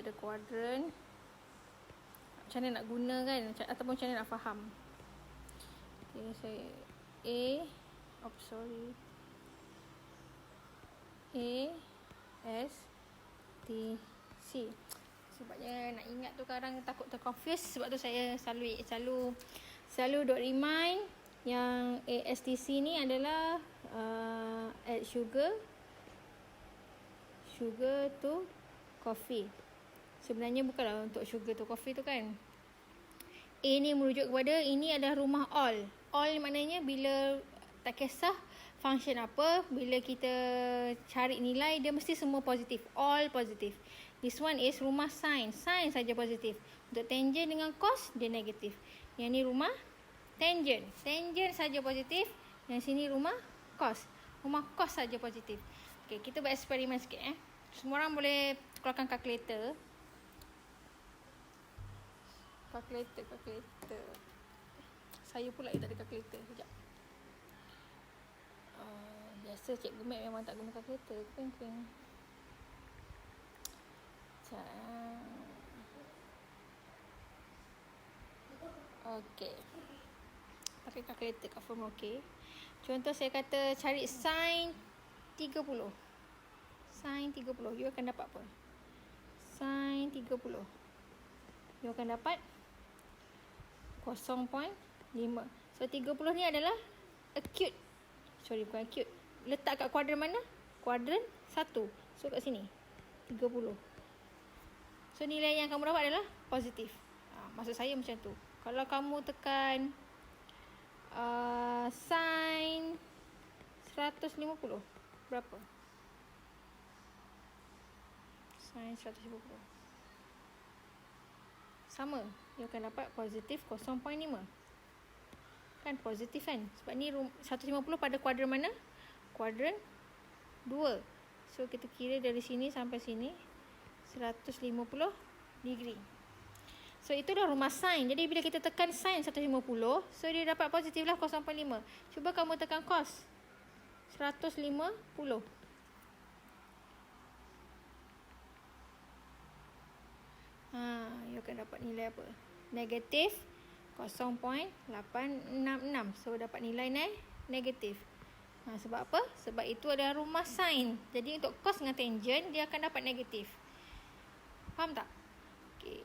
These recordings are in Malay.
pada kuadran. Macam mana nak guna kan, ataupun macam mana nak faham. Okay, saya A, S, T, C. Sebabnya nak ingat tu kadang takut terconfuse. Sebab tu saya selalu duk remind yang ASTC ni adalah add sugar to coffee. Sebenarnya bukanlah untuk sugar to coffee tu kan. A ni merujuk kepada ini adalah rumah all. All maknanya bila tak kisah function apa, bila kita cari nilai dia mesti semua positif. All positif. This one is rumah sin. Sin saja positif. Untuk tangent dengan cos dia negatif. Yang ni rumah tangent. Tangent saja positif. Yang sini rumah cos. Rumah cos saja positif. Okey, kita buat eksperimen sikit Semua orang boleh keluarkan kalkulator. Kalkulator. Saya pula tak ada kalkulator. Sekejap. Biasa cikgu Mat memang tak guna kalkulator. Kering. Okey. Pakai kalkulator kat form okey. Contoh saya kata cari sin 30. Sin 30. You akan dapat apa? Sin 30. You akan dapat 0.5. So 30 ni adalah acute. Sorry, bukan acute. Letak kat kuadran mana? Kuadran 1. So kat sini 30. So nilai yang kamu dapat adalah positif. Maksud saya macam tu. Kalau kamu tekan sin 150, berapa? Sin 150 sama, you akan dapat positif 0.5. Kan positif kan? Sebab ni 150 pada kuadran mana? Kuadran 2. So kita kira dari sini sampai sini 150 degree. So itulah rumah sin. Jadi bila kita tekan sin 150, so dia dapat positif lah 0.5. Cuba kamu tekan cos 150. You akan dapat nilai apa? Negatif 0.866. So dapat nilai negatif. Sebab apa? Sebab itu adalah rumah sin. Jadi untuk cos dengan tangent dia akan dapat negatif. Faham tak? Okey.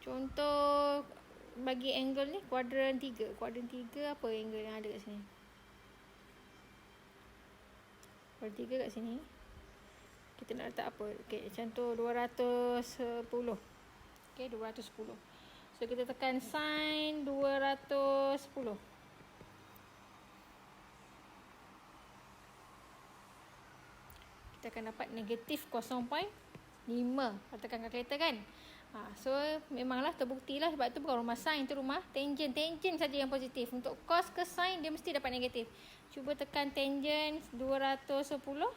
Contoh bagi angle ni kuadran 3. Kuadran 3 apa angle yang ada kat sini? Kuadran 3 kat sini. Kita nak letak apa? Okey, contoh 210. Okey, 210. So kita tekan sin 210. Kita akan dapat negatif 0.5. Tekan kalkulator kan? So memanglah terbuktilah. Sebab tu bukan rumah sin, itu rumah tangent. Tangent saja yang positif. Untuk cos ke sin dia mesti dapat negatif. Cuba tekan tangent 210.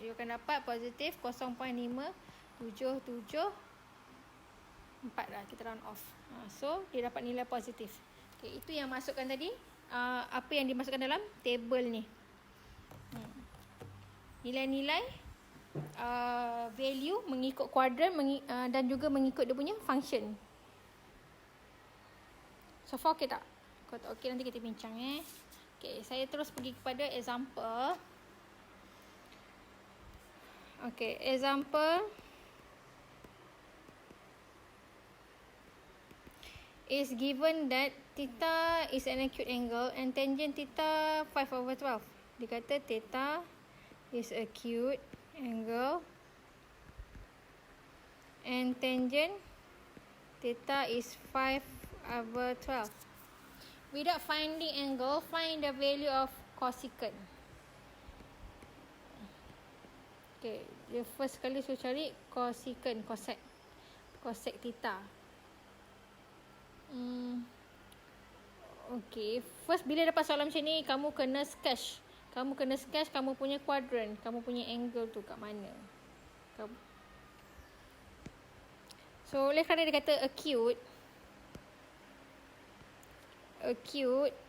You akan dapat positif 0.57744 lah. Kita round off. So dia dapat nilai positif. Okay, itu yang masukkan tadi. Apa yang dimasukkan dalam table ni. Nilai-nilai value mengikut kuadran dan juga mengikut dia punya function. So far okey tak? Kalau tak okey nanti kita bincang Okay, saya terus pergi kepada example. Okay, example is given that theta is an acute angle and tangent theta 5/12. Dia kata theta is acute angle and tangent theta is 5/12. Without finding angle, find the value of cosecant. Okay, dia first kali saya cari cosecant, cosec theta. Okay, first bila dapat soalan macam ni, kamu kena sketch. Kamu punya kuadran, kamu punya angle tu kat mana. So, oleh kerana dia kata acute,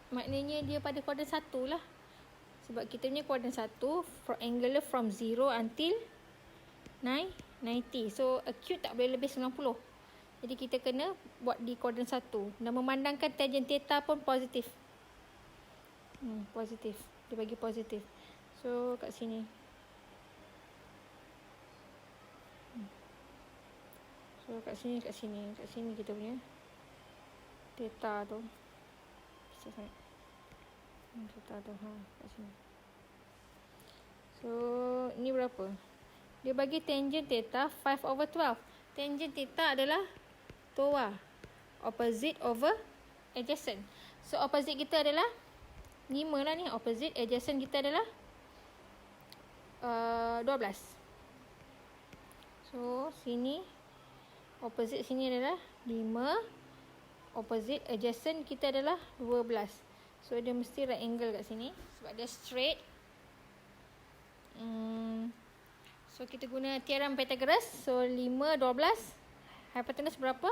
maknanya dia pada kuadran 1 lah. Sebab kita punya kuadran 1 angular from 0 until 90. So acute tak boleh lebih 90. Jadi kita kena buat di kuadran 1 dan memandangkan tangent theta pun positif. Positif. Dia bagi positif. So kat sini. So kat sini kita punya theta tu. Besar sangat. Theta tu kat sini. So ni berapa? Dia bagi tangent theta 5/12. Tangent theta adalah TOA. Opposite over adjacent. So opposite kita adalah 5 lah ni. Opposite adjacent kita adalah 12. So sini opposite sini adalah 5. Opposite adjacent kita adalah 12. So dia mesti right angle kat sini sebab dia straight. So kita guna teorem Pythagoras. So 5, 12. Hypotenuse berapa?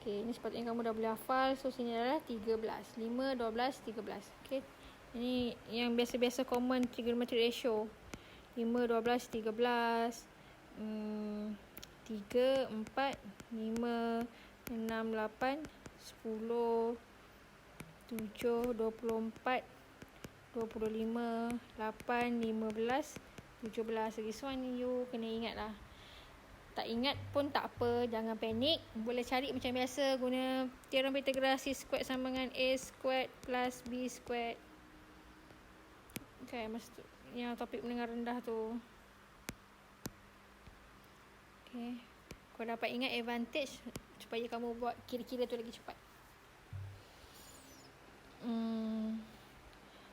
Okay, ni sepatutnya kamu dah boleh hafal. So sini adalah 13. 5, 12, 13. Okay. Ini yang biasa-biasa common trigonometric ratio. 5, 12, 13. 3, 4, 5, 6, 8, 10, 7, 24, 25, 8, 15, 17. This one you kena ingat lah. Tak ingat pun tak apa, jangan panik. Boleh cari macam biasa guna teorem Pythagoras. C squared sama dengan A squared plus B squared. Okay, yang topik menengah rendah tu. Okay, kau dapat ingat advantage supaya kamu buat kira-kira tu lagi cepat.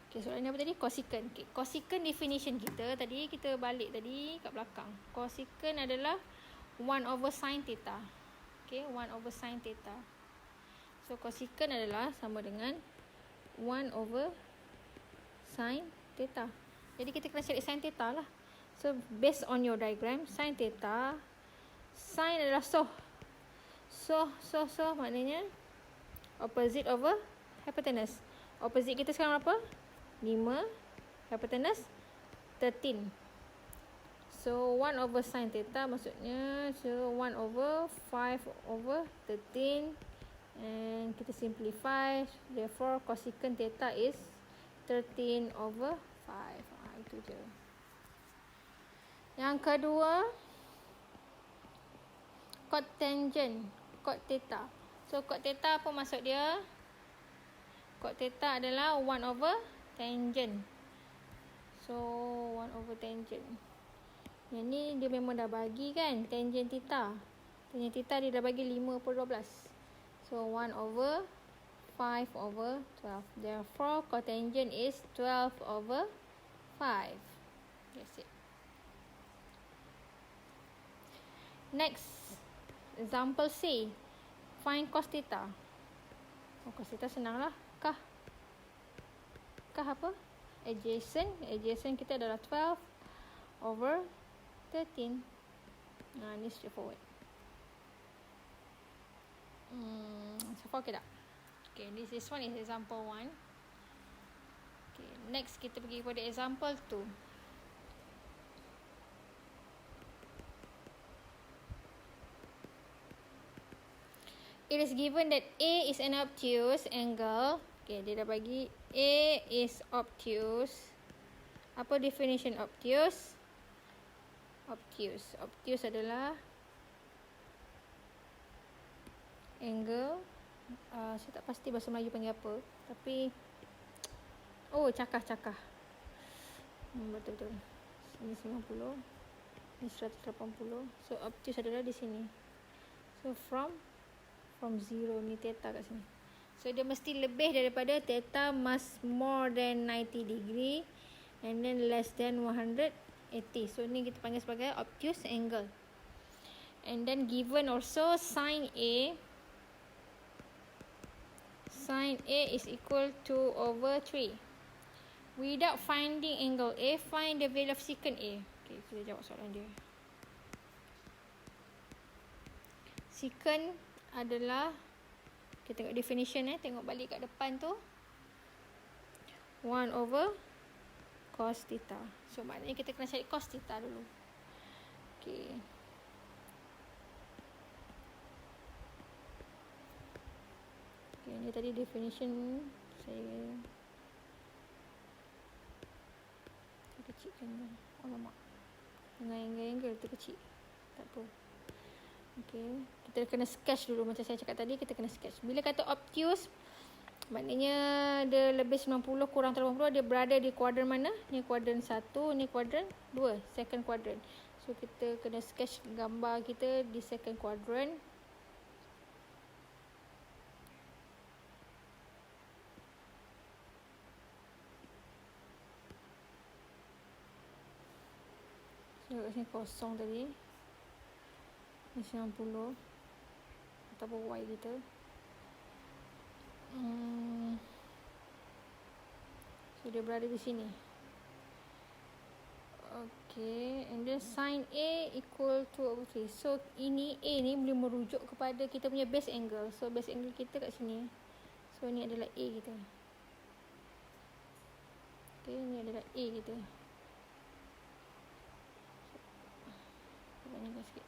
Okay, soalan ni apa tadi? Cosecant. Okay, cosecant definition kita tadi, kita balik tadi kat belakang. Cosecant adalah 1/sin theta. Okay, 1/sin theta. So cosecant adalah sama dengan 1/sin theta. Jadi kita kena cari sin theta lah. So based on your diagram, sin theta, sin adalah so maknanya opposite over hypotenuse. Opposite kita sekarang apa? 5. Hypotenuse 13. So 1/sin theta maksudnya 1/5/13. And kita simplify. Therefore cosecant theta is 13/5. Itu je. Yang kedua, cotangent, cot theta. So cot theta apa maksud dia? Cot theta adalah 1/tangent. So 1/tangent. Yang ni dia memang dah bagi kan, tangent theta. Tangent theta dia dah bagi 5/12. So 1/5/12. Therefore cotangent is 12/5. That's it. Next, example C. Find cos theta. Cos theta senang lah. Kah apa? Adjacent. Adjacent kita adalah 12/13. Ni straightforward. So far okay tak? Okay, this one is example 1. Okay, next kita pergi kepada example 2. It is given that A is an obtuse angle. Okay, dia dah bagi A is obtuse. Apa definition obtuse? Obtuse adalah angle. Saya tak pasti bahasa Melayu panggil apa. Tapi cakah. Betul-betul. Ini 90. Ini 180. So obtuse adalah di sini. So from 0 ni theta kat sini. So dia mesti lebih daripada theta must more than 90 degree and then less than 180. So ni kita panggil sebagai obtuse angle. And then given also sin A. Sin A is equal to 2/3. Without finding angle A, find the value of secant A. Okay, kita jawab soalan dia. Secant adalah, kita tengok definition tengok balik kat depan tu. 1 over cos theta. So maknanya kita kena cari cos theta dulu. Okay. Okay, ni tadi definition saya kecilkan. Alamak. Dengan angle tu kecil. Tak apa. Okay. Kita kena sketch dulu. Macam saya cakap tadi, kita kena sketch. Bila kata obtuse, maknanya dia lebih 90 kurang 80, dia berada di kuadran mana? Ni kuadran 1, ni kuadran 2, second quadrant. So kita kena sketch gambar kita di second quadrant. So kat sini kosong tadi. Ni 90 ataupun Y kita. So dia berada di sini. Okay, and then sin A equal to over 3. So ini A ni boleh merujuk kepada kita punya base angle. So base angle kita kat sini. So ni adalah A kita. Okay, ni adalah A kita. Banyakkan sikit.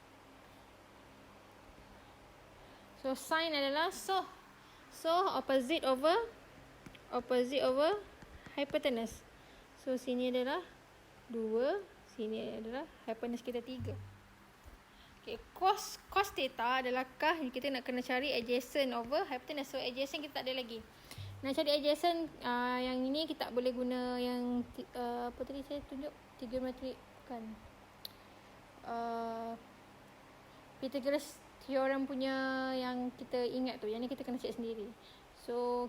So sin adalah so opposite over hypotenuse. So sini adalah 2, sini adalah hypotenuse kita 3. Okay, cos theta adalah kita nak kena cari adjacent over hypotenuse. So adjacent kita tak ada lagi. Nak cari adjacent yang ini kita tak boleh guna yang apa tadi saya tunjuk, trigonometry bukan. Pythagoras theorem punya yang kita ingat tu. Yang ni kita kena cek sendiri. So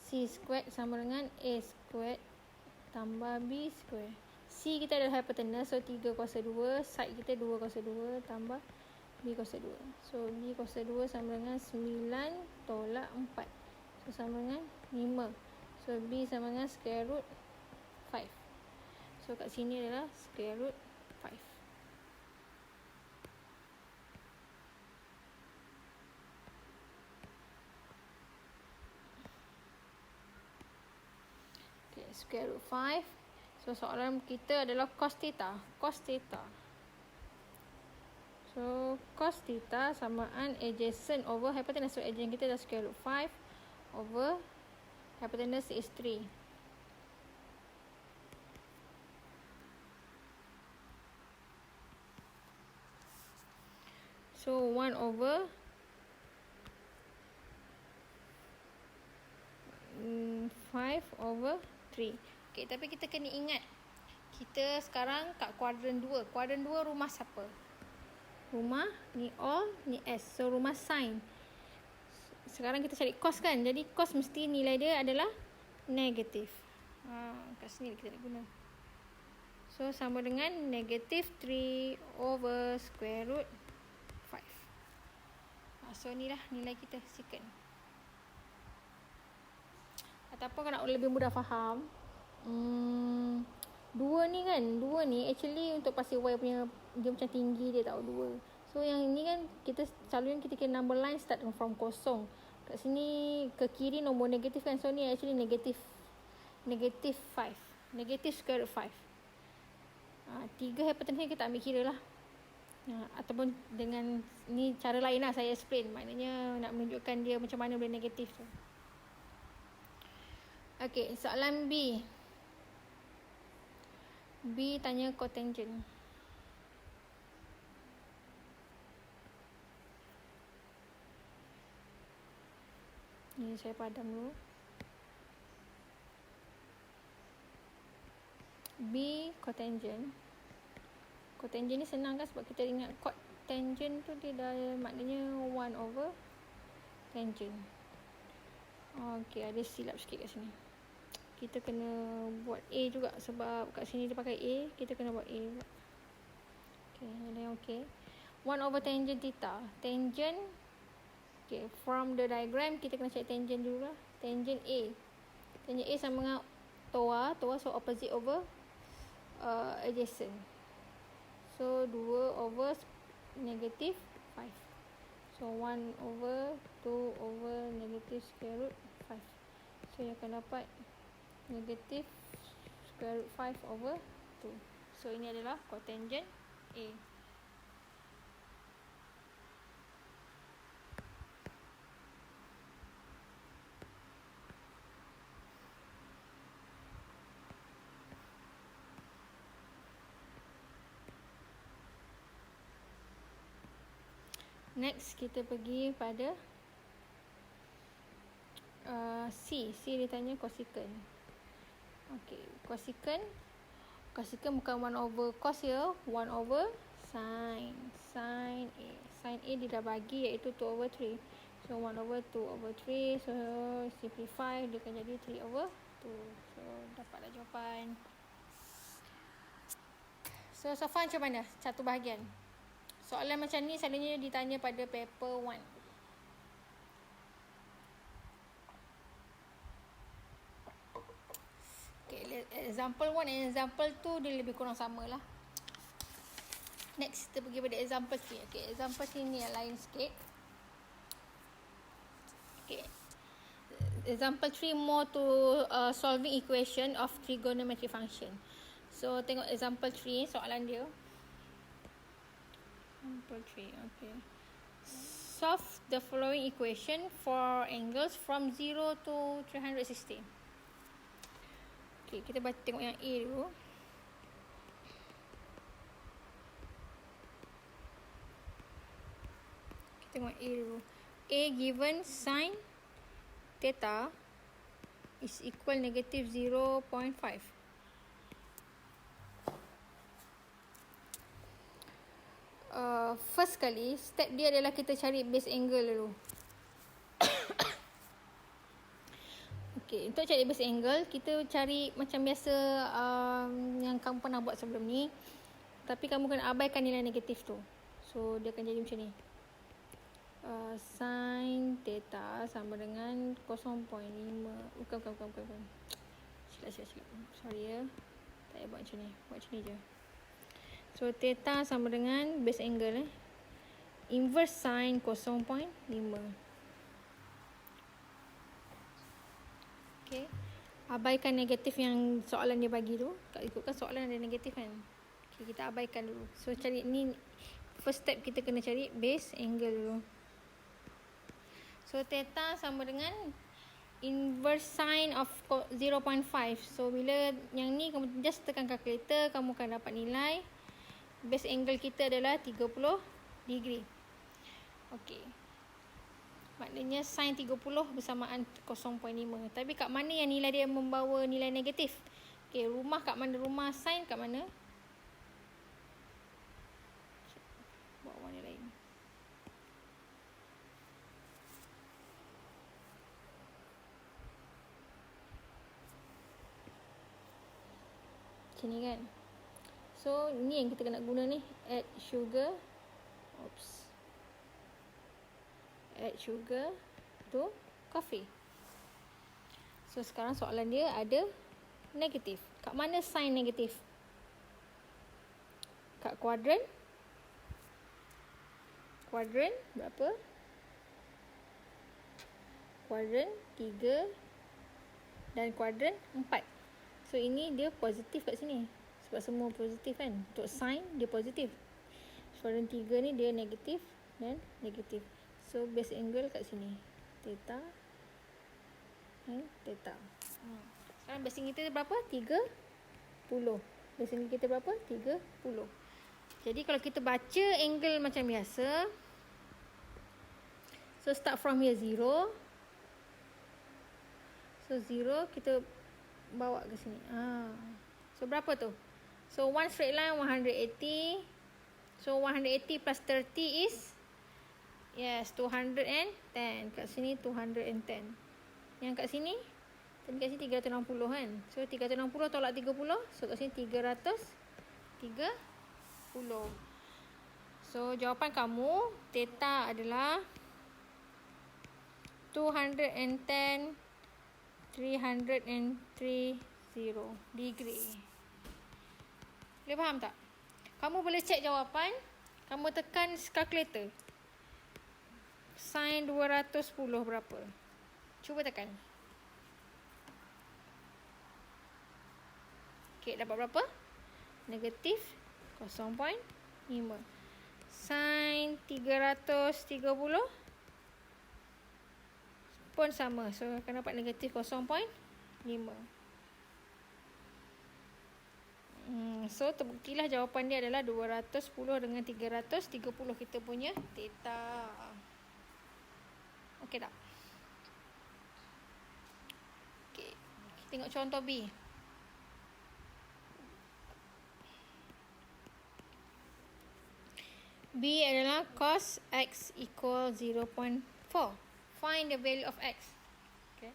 C squared sama dengan A squared tambah B squared. C kita adalah hypotenuse. So 3 kuasa 2. Side kita 2 kuasa 2 tambah B kuasa 2. So B kuasa 2 sama dengan 9 tolak 4. So sama dengan 5. So B sama dengan square root 5. So kat sini adalah square root 5. Okay, square root 5. So soalan kita adalah cos theta. Cos theta. So cos theta samaan adjacent over hypotenuse. So adjacent kita adalah square root 5 over hypotenuse is 3. So 1 over 5 over 3. Okay, tapi kita kena ingat, kita sekarang kat kuadran 2. Kuadran 2 rumah siapa? Rumah ni all, ni S. So rumah sin. Sekarang kita cari cos kan. Jadi cos mesti nilai dia adalah negatif. Kat sini kita nak guna. So sama dengan negatif 3 over square root 5. So ni lah nilai kita secant. Ataupun kalau nak lebih mudah faham, 2 ni kan, 2 ni actually untuk pasir Y punya dia macam tinggi dia tau, 2. So yang ini kan kita selalunya kita kira number line start from kosong. Kat sini ke kiri nombor negatif kan. So ni actually negatif 5. Negatif square root 5. 3 hypotenuse kita ambil kira lah. Ataupun dengan ni cara lain lah saya explain. Maknanya nak menunjukkan dia macam mana boleh negatif tu. Okay, soalan B. B tanya cotangent. Ni saya padam dulu. B cotangent. Cotangent ni senang kan sebab kita ingat cot tangent tu dia dah maknanya 1 over tangent. Okay, ada silap sikit kat sini. Kita kena buat A juga sebab kat sini dia pakai A, kita kena buat A juga. Okay, ada yang okay. 1 over tangent theta. Tangent, okay, from the diagram kita kena cari tangent dulu lah. Tangent A. Tangent A sama dengan TOA. TOA so opposite over adjacent. So 2 over negative 5. So 1 over 2 over negative square root 5. So you akan dapat negatif square root 5 over 2. So ini adalah cotangent A. Next kita pergi pada C. C dia tanya cosecant. Okay, cosecant bukan 1 over cos ya, 1 over sin. Sin A. Sin A dia dah bagi iaitu 2 over 3. So 1 over 2 over 3. So simplify dia akan jadi 3 over 2. So dapatlah jawapan. So far macam mana? Satu bahagian. Soalan macam ni selalunya ditanya pada paper 1. Okay, example 1 and example 2 dia lebih kurang sama lah. Next kita pergi pada example 3. Okay, example 3 ni yang lain sikit. Okay, example 3 more to solving equation of trigonometric function. So tengok example 3 soalan dia. Example 3, okay. Solve the following equation for angles from 0 to 360. Okay, kita tengok yang A dulu. Kita tengok A dulu. A given sin theta is equal negative 0.5. First kali, step dia adalah kita cari base angle dulu. Okay, untuk cari base angle, kita cari macam biasa yang kamu pernah buat sebelum ni. Tapi kamu kena abaikan nilai negatif tu. So, dia akan jadi macam ni. Sin theta sama dengan 0.5. Bukan. Silap. Sorry ya. Tak payah buat macam ni. Buat macam ni je. So, theta sama dengan base angle. Inverse sin 0.5. Okay. Abaikan negatif yang soalan dia bagi tu. Ikutkan soalan ada negatif kan. Okay, kita abaikan dulu. So, cari ni. First step kita kena cari base angle dulu. So, theta sama dengan inverse sin of 0.5. So, bila yang ni kamu just tekan calculator, kamu akan dapat nilai. Base angle kita adalah 30 degree. Okay. Maknanya sin 30 bersamaan 0.5. Tapi kat mana yang nilai dia membawa nilai negatif? Okay, rumah kat mana? Rumah sin kat mana? Buat warna lain. Macam ni kan? So, ni yang kita kena guna ni. Add sugar. Add sugar to coffee. So, sekarang soalan dia ada negatif. Kat mana sign negatif? Kat kuadran. Kuadran berapa? Kuadran 3 dan kuadran 4. So, ini dia positif kat sini. Sebab semua positif kan. Untuk sign dia positif. Kuadran 3 ni dia negatif dan negatif. So, base angle kat sini. Theta and theta. Sekarang base angle kita berapa? 30. Base angle kita berapa? 30. Jadi, kalau kita baca angle macam biasa. So, start from here 0. So, 0 kita bawa ke sini. So, berapa tu? So, one straight line 180. So, 180 plus 30 is? Yes, 210. Kat sini 210. Yang kat sini? Tadi kat sini 360 kan? So, 360 tolak 30. So, kat sini 330. So, jawapan kamu, theta adalah 210 330 degree. Boleh faham tak? Kamu boleh cek jawapan. Kamu tekan calculator. Sin 210 berapa? Cuba tekan. Okay, dapat berapa? Negatif 0.5. Sin 330 pun sama. So, akan dapat negatif 0.5. So, terbuktilah jawapan dia adalah 210 dengan 330 kita punya theta. Okey tak? Okey, kita tengok contoh B. B adalah cos x equal 0.4. Find the value of x. Okay.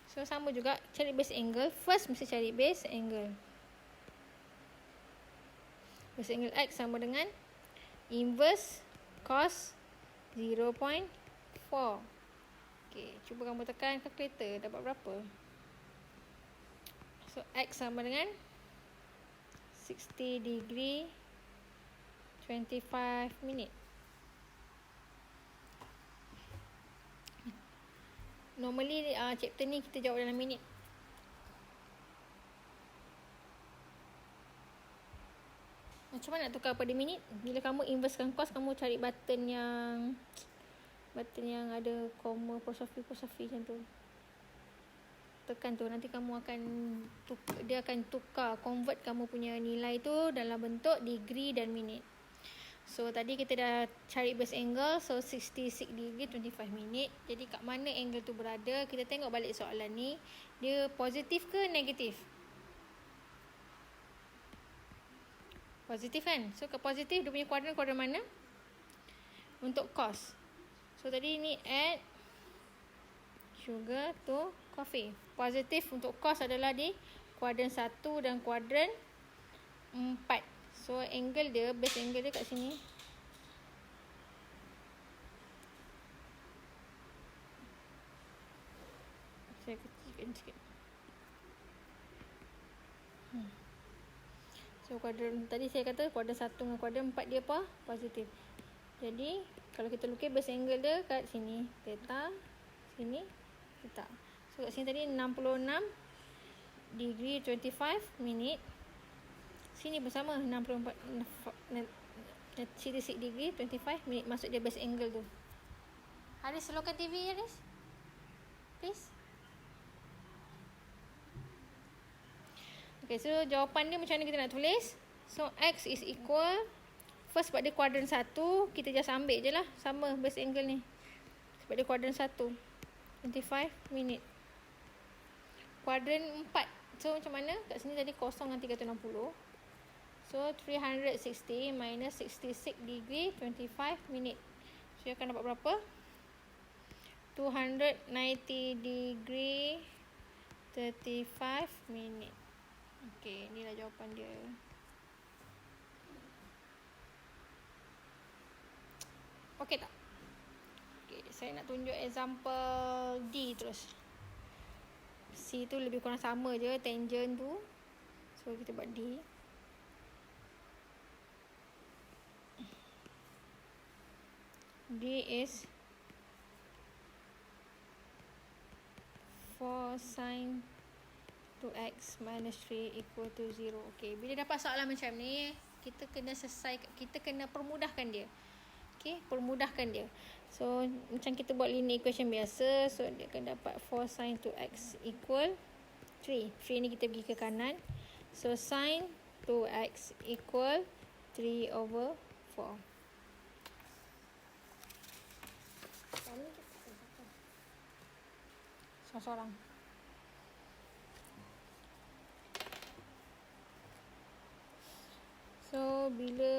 So, sama juga cari base angle. First, mesti cari base angle. Base angle x sama dengan inverse cos 0.4. Okay, cuba kamu tekan calculator. Dapat berapa? So, x sama dengan 60 degree 25 minit. Normally chapter ni kita jawab dalam minit. Macam mana nak tukar pada minit? Bila kamu inversekan cos, kamu cari button yang ada comma, apostrophe macam tu. Tekan tu, nanti kamu akan dia akan tukar, convert kamu punya nilai tu dalam bentuk degree dan minit. So, tadi kita dah cari base angle. So, 66 degree 25 minit. Jadi, kat mana angle tu berada? Kita tengok balik soalan ni. Dia positif ke negatif? Positif kan? So, ke positif dia punya kuadran mana? Untuk cos. So, tadi ni add sugar to coffee. Positif untuk cos adalah di kuadran 1 dan kuadran 4. So, angle dia, base angle dia kat sini. Saya kecilkan sikit. So, kuadran, tadi saya kata kuadran 1 dengan kuadran 4 dia apa? Positif. Jadi, kalau kita lukis base angle dia kat sini. Theta. Sini. Theta. So, kat sini tadi 66 degree 25 minit. Sini bersama 64 66 degree 25 minit. Maksud dia base angle tu. Haris, slowkan TV Haris. Please. Okay, so jawapan dia macam mana kita nak tulis? So, x is equal, first sebab dia kuadran 1, kita just ambil je lah. Sama base angle ni. Sebab dia kuadran 1. 25 minit. Kuadran 4. So, macam mana? Kat sini tadi kosong dengan 360. So, 360 minus 66 degree 25 minit. So, akan dapat berapa? 290 degree 35 minit. Okey, inilah jawapan dia. Okey tak? Okey, saya nak tunjuk example D terus. C tu lebih kurang sama je, tangent tu. So, kita buat D. D is 4 sin 2x minus 3 equal to 0. Okay, bila dapat soalan macam ni, kita kena permudahkan dia. Okay, permudahkan dia. So, macam kita buat linear equation biasa. So, dia akan dapat 4 sin 2x equal 3. 3 ni kita pergi ke kanan. So, sin 2x equal 3 over 4. Seorang-seorang. So, bila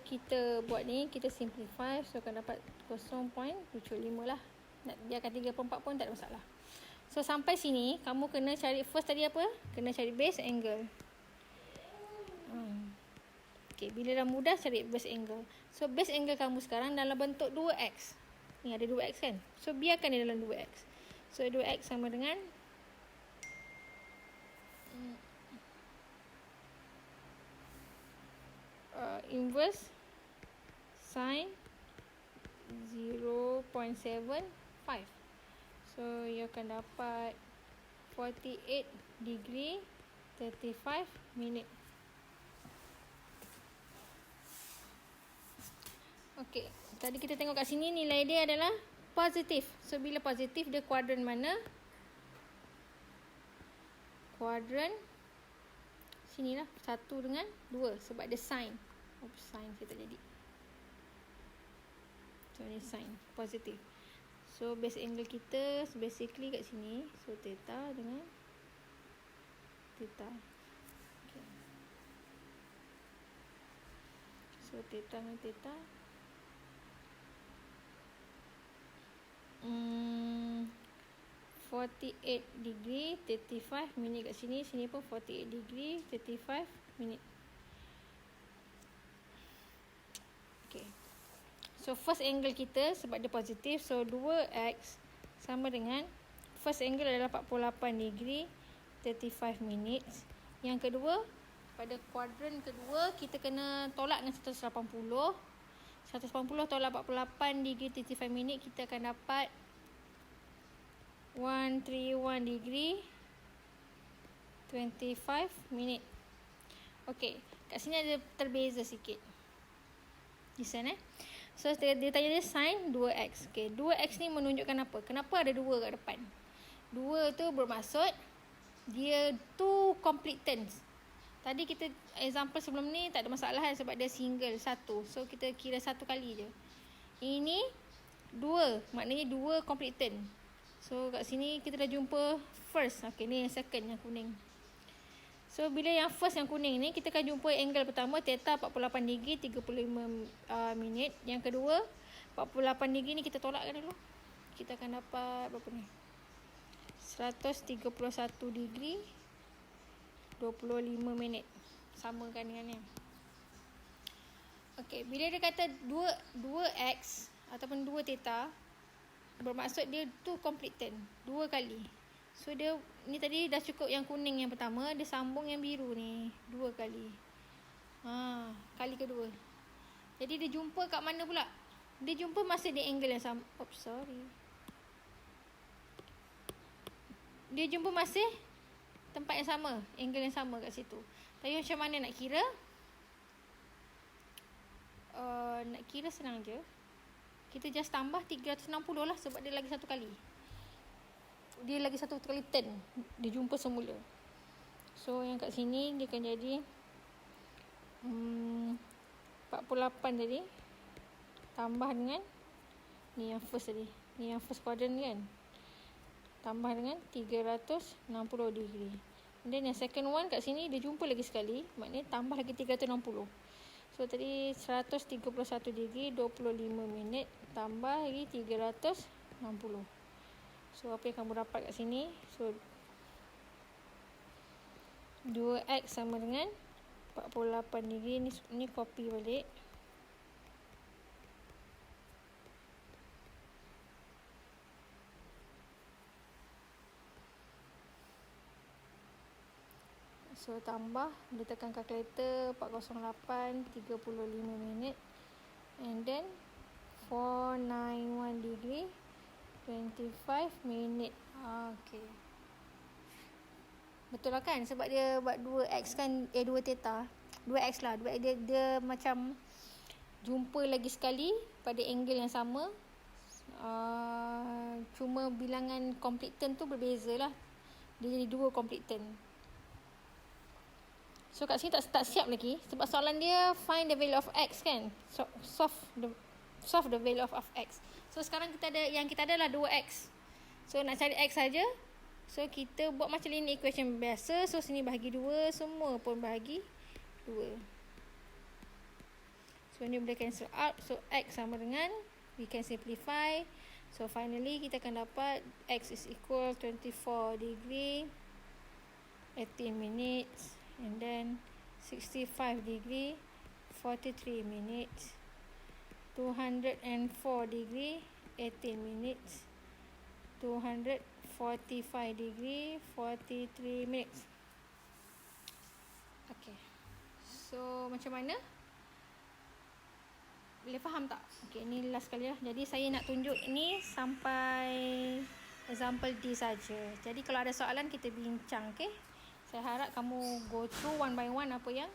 kita buat ni, kita simplify. So, akan dapat 0.75 lah. Nak biarkan 3/4 pun tak ada masalah. So, sampai sini, kamu kena cari, first tadi apa? Kena cari base angle. Okay, bila dah mudah, cari base angle. So, base angle kamu sekarang dalam bentuk 2x. Ni ada 2x kan? So, biarkan dia dalam 2x. So, 2x sama dengan inverse sin 0.75. So, you akan dapat 48 degree 35 minit. Okey, tadi kita tengok kat sini nilai dia adalah positif. So bila positif dia kuadran mana? Kuadran sinilah, 1 dengan 2 sebab dia sin. Sin kita jadi. So ni sin positif. So base angle kita basically kat sini. So theta dengan theta. Okay. So theta dengan theta. 48 degree 35 minit kat sini. Sini pun 48 degree 35 minit. Okay. So first angle kita sebab dia positif, so 2x sama dengan first angle adalah 48 degree 35 minutes. Yang kedua, pada kuadran kedua kita kena tolak dengan 180. 180 tolak 48 degree 35 minit, kita akan dapat 131 degree 25 minit. Okey, kat sini ada terbeza sikit. Listen So dia tanya dia sin 2x. Okey, 2x ni menunjukkan apa? Kenapa ada 2 kat depan? 2 tu bermaksud dia two complete turns. Tadi kita example sebelum ni tak ada masalah sebab dia single satu. So kita kira satu kali je. Ini 2, maknanya 2 complete turn. So kat sini kita dah jumpa first. Okey, ni yang second yang kuning. So bila yang first yang kuning ni kita akan jumpa angle pertama theta 48 degree 35 minit. Yang kedua 48 degree ni kita tolakkan dulu. Kita akan dapat berapa ni? 131 degree 25 minit. Samakan dengan ni. Okey, bila dia kata 2x ataupun 2 theta, bermaksud dia tu complete turn, 2 kali. So dia ni tadi dah cukup yang kuning yang pertama, dia sambung yang biru ni 2 kali. Kali kedua. Jadi dia jumpa kat mana pula? Dia jumpa masa di angle yang sama. Dia jumpa masih tempat yang sama, angle yang sama kat situ. Tapi macam mana nak kira? Nak kira senang je. Kita just tambah 360 lah sebab dia lagi satu kali. Dia lagi satu kali turn. Dia jumpa semula. So yang kat sini dia akan jadi 48 tadi tambah dengan ni yang first tadi. Ni yang first quadrant ni kan. Tambah dengan 360 degree. Dan yang second one kat sini dia jumpa lagi sekali. Maknanya tambah lagi 360. So tadi 131 degree 25 minit tambah lagi 360. So apa yang kamu dapat kat sini? So 2x sama dengan 48 degree. Ni copy balik. So tambah, dia tekan kalkulator 408 35 minit and then 491 degree 25 minit. Okay. Betul lah kan? Sebab dia buat 2x kan, 2 theta. 2x lah. Dia macam jumpa lagi sekali pada angle yang sama. Cuma bilangan complete turn tu berbeza lah. Dia jadi 2 complete turn. So kat sini tak siap lagi sebab soalan dia find the value of x kan. So solve the value of x. So sekarang kita ada lah 2x. So nak cari x saja. So kita buat macam linear equation biasa. So sini bahagi 2, semua pun bahagi 2. So ni boleh cancel out. So x sama dengan, we can simplify. So finally kita akan dapat x is equal 24 degree 18 minutes and then 65 degree 43 minutes, 204 degree 18 minutes, 245 degree 43 minutes. Okay. So macam mana? Boleh faham tak? Okay, ni last kali lah. Jadi saya nak tunjuk ni sampai example D saja. Jadi kalau ada soalan kita bincang, okay? Saya harap kamu go through one by one apa yang